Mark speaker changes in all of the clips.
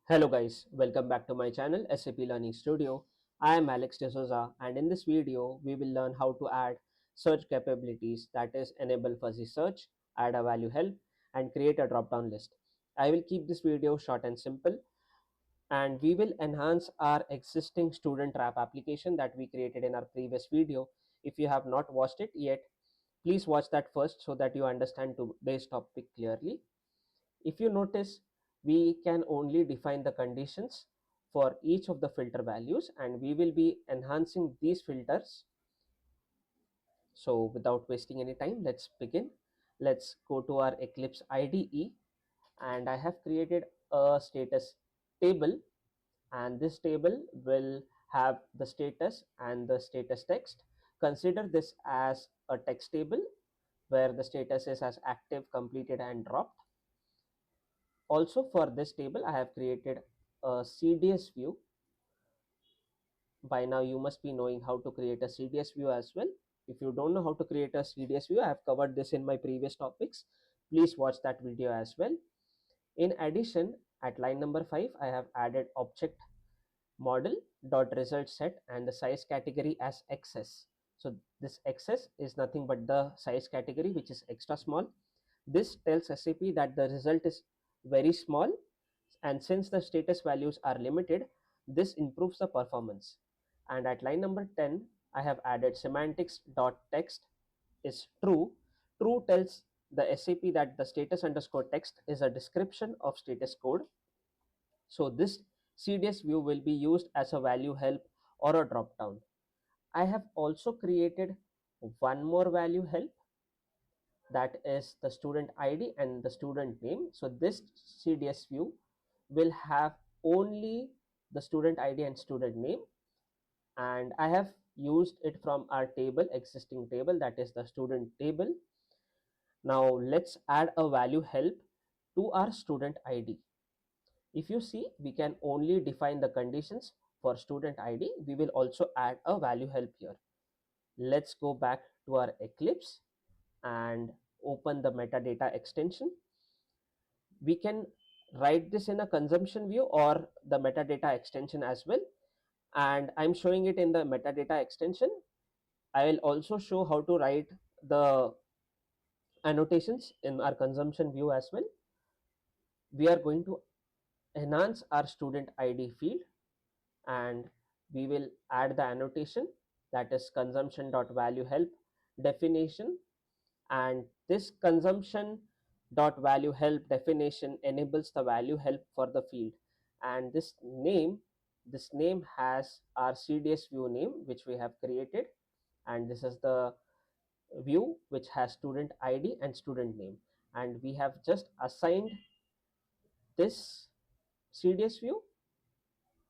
Speaker 1: Hello guys, welcome back to my channel SAP Learning Studio. I am Alex D'Souza and in this video we will learn how to add search capabilities, that is enable fuzzy search, add a value help and create a drop down list. I will keep this video short and simple and we will enhance our existing student RAP application that we created in our previous video. If you have not watched it yet, please watch that first so that you understand today's topic clearly. If you notice, we can only define the conditions for each of the filter values and we will be enhancing these filters. So without wasting any time, let's begin. Let's go to our Eclipse IDE and I have created a status table, and this table will have the status and the status text. Consider this as a text table where the status is as active, completed and dropped. Also for this table, I have created a CDS view. By now, you must be knowing how to create a CDS view as well. If you don't know how to create a CDS view, I have covered this in my previous topics. Please watch that video as well. In addition, at line number 5, I have added object model dot result set and the size category as XS. So this XS is nothing but the size category, which is extra small. This tells SAP that the result is very small, and since the status values are limited, this improves the performance. And at line number 10, I have added semantics dot text is true. True tells the SAP that the status underscore text is a description of status code. So this CDS view will be used as a value help or a drop down. I have also created one more value help, that is the student ID and the student name. So this CDS view will have only the student ID and student name, and I have used it from our existing table, that is the student table. Now let's add a value help to our student ID. If you see, we can only define the conditions for student ID. We will also add a value help here. Let's go back to our Eclipse and open the metadata extension. We can write this in a consumption view or the metadata extension as well, and I'm showing it in the metadata extension. I will also show how to write the annotations in our consumption view as well. We are going to enhance our student ID field and we will add the annotation, that is consumption dot value help definition, and this consumption dot value help definition enables the value help for the field. And this name has our CDS view name which we have created, and this is the view which has student ID and student name, and we have just assigned this CDS view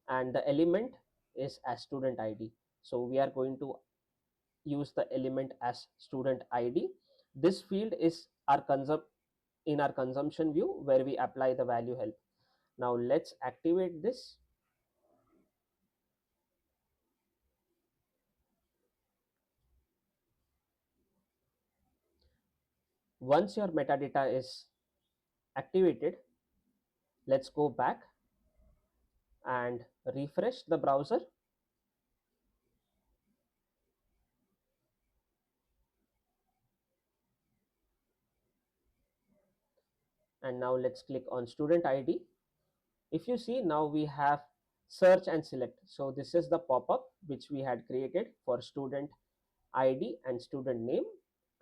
Speaker 1: and the element is as student ID. So we are going to use the element as student ID. This field is our in our consumption view where we apply the value help. Now let's activate this. Once your metadata is activated, let's go back and refresh the browser. And now let's click on student ID. If you see, now we have search and select. So this is the pop-up which we had created for student ID and student name,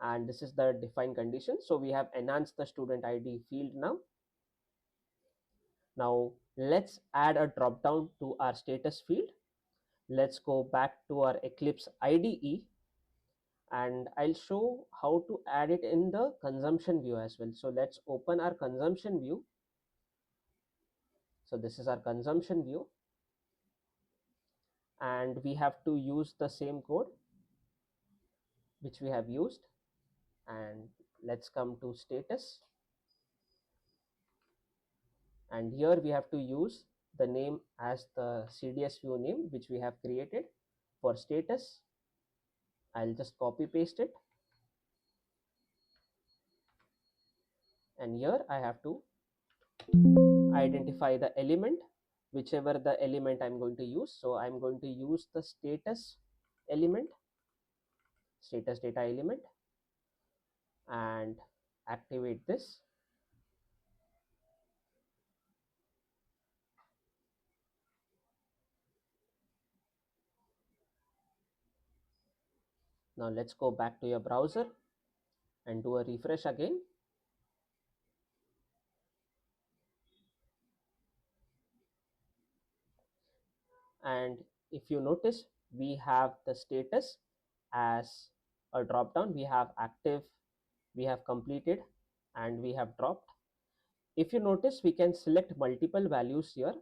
Speaker 1: and this is the defined condition. So we have enhanced the student ID field now. Now let's add a drop down to our status field. Let's go back to our Eclipse IDE and I'll show how to add it in the consumption view as well. So let's open our consumption view. So this is our consumption view and we have to use the same code which we have used, and let's come to status, and here we have to use the name as the CDS view name which we have created for status. I'll just copy paste it, and here I have to identify the element whichever the element I'm going to use. So I'm going to use the status element, status data element, and activate this. Now let's go back to your browser and do a refresh again. And if you notice, we have the status as a drop down. We have active, we have completed, and we have dropped. If you notice, we can select multiple values here.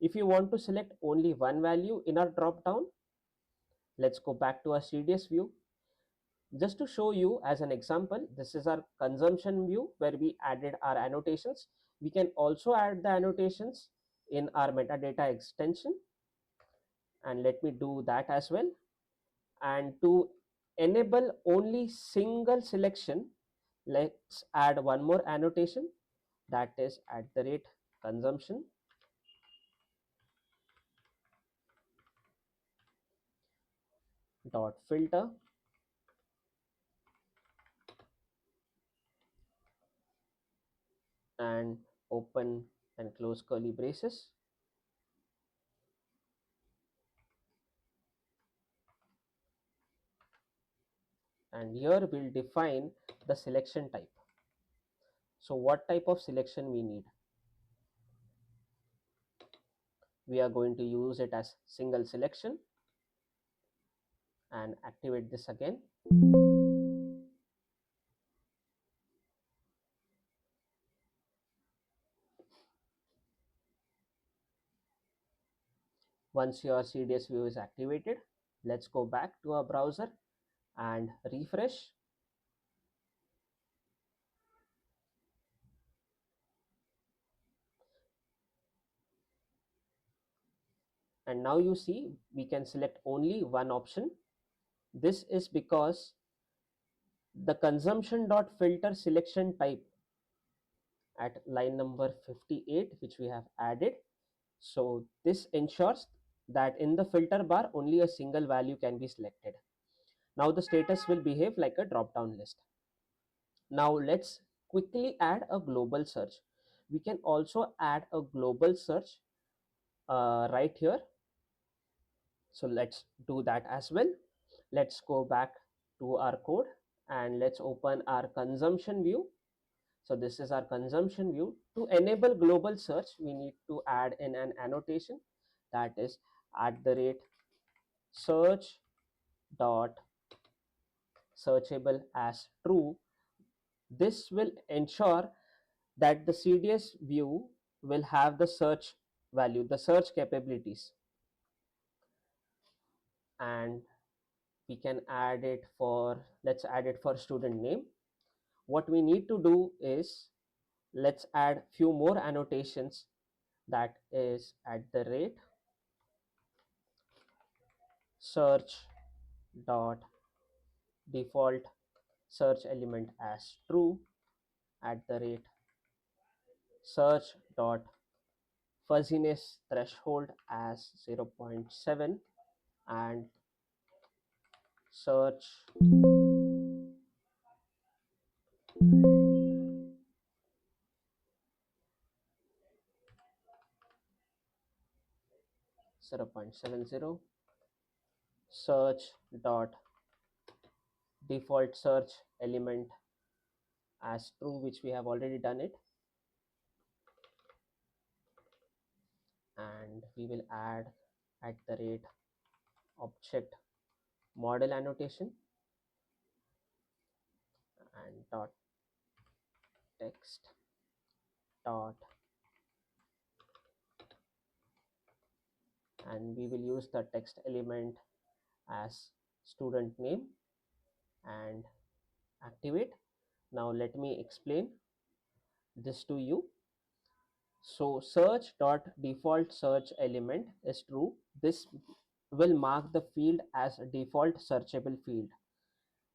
Speaker 1: If you want to select only one value in our drop down, let's go back to our CDS view. Just to show you as an example, this is our consumption view where we added our annotations. We can also add the annotations in our metadata extension, and let me do that as well. And to enable only single selection, let's add one more annotation, that is at the rate consumption dot filter, and open and close curly braces. And here we'll define the selection type. So what type of selection we need? We are going to use it as single selection, and activate this again. Once your CDS view is activated, let's go back to our browser and refresh. And now you see we can select only one option. This is because the consumption dot filter selection type at line number 58, which we have added. So this ensures that in the filter bar only a single value can be selected. Now the status will behave like a drop down list. Now let's quickly add a global search. We can also add a global search right here. So let's do that as well. Let's go back to our code and let's open our consumption view. So this is our consumption view. To enable global search, we need to add in an annotation, that is at the rate search dot searchable as true. This will ensure that the CDS view will have the search value, the search capabilities. And we can add it for, let's add it for student name. What we need to do is, let's add few more annotations, that is at the rate search dot default search element as true, at the rate search dot fuzziness threshold as 0.7, and search 0.70, search dot default search element as true, which we have already done it. And we will add at the rate object model annotation and dot text dot, and we will use the text element as student name and activate. Now let me explain this to you. So search dot default search element is true. This will mark the field as a default searchable field.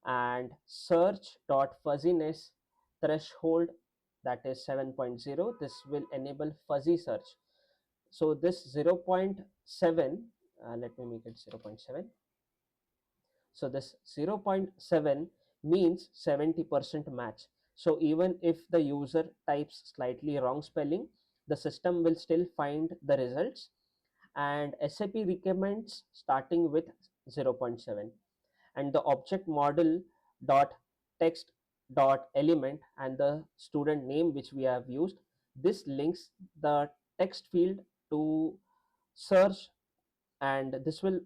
Speaker 1: And search dot fuzziness threshold, that is 7.0, this will enable fuzzy search. So this 0.7, let me make it 0.7. So this 0.7 means 70% match. So even if the user types slightly wrong spelling, the system will still find the results, and SAP recommends starting with 0.7. And the object model dot text dot element and the student name which we have used, this links the text field to search, and this will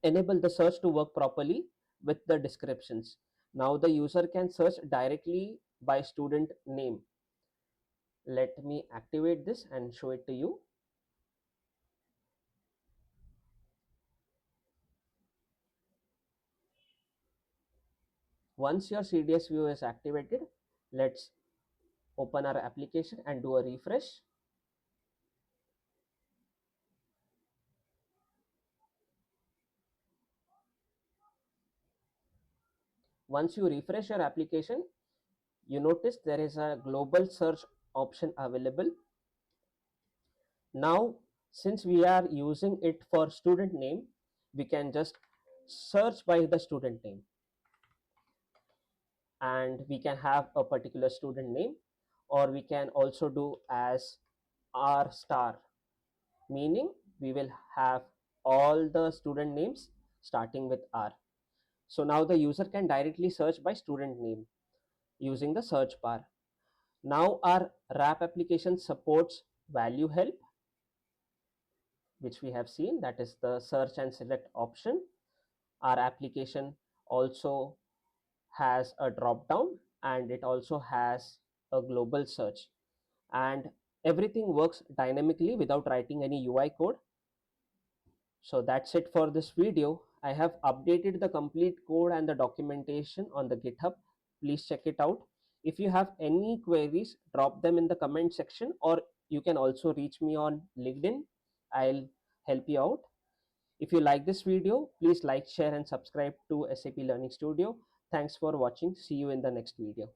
Speaker 1: enable the search to work properly with the descriptions. Now the user can search directly by student name. Let me activate this and show it to you. Once your CDS view is activated, let's open our application and do a refresh. Once you refresh your application, you notice there is a global search option available. Now, since we are using it for student name, we can just search by the student name, and we can have a particular student name, or we can also do as R star, meaning we will have all the student names starting with R. So now the user can directly search by student name using the search bar. Now our RAP application supports value help, which we have seen, that is the search and select option. Our application also has a drop down, and it also has a global search, and everything works dynamically without writing any UI code. So that's it for this video. I have updated the complete code and the documentation on the GitHub. Please check it out. If you have any queries, drop them in the comment section, or you can also reach me on LinkedIn. I'll help you out. If you like this video, please like, share, and subscribe to SAP Learning Studio. Thanks for watching. See you in the next video.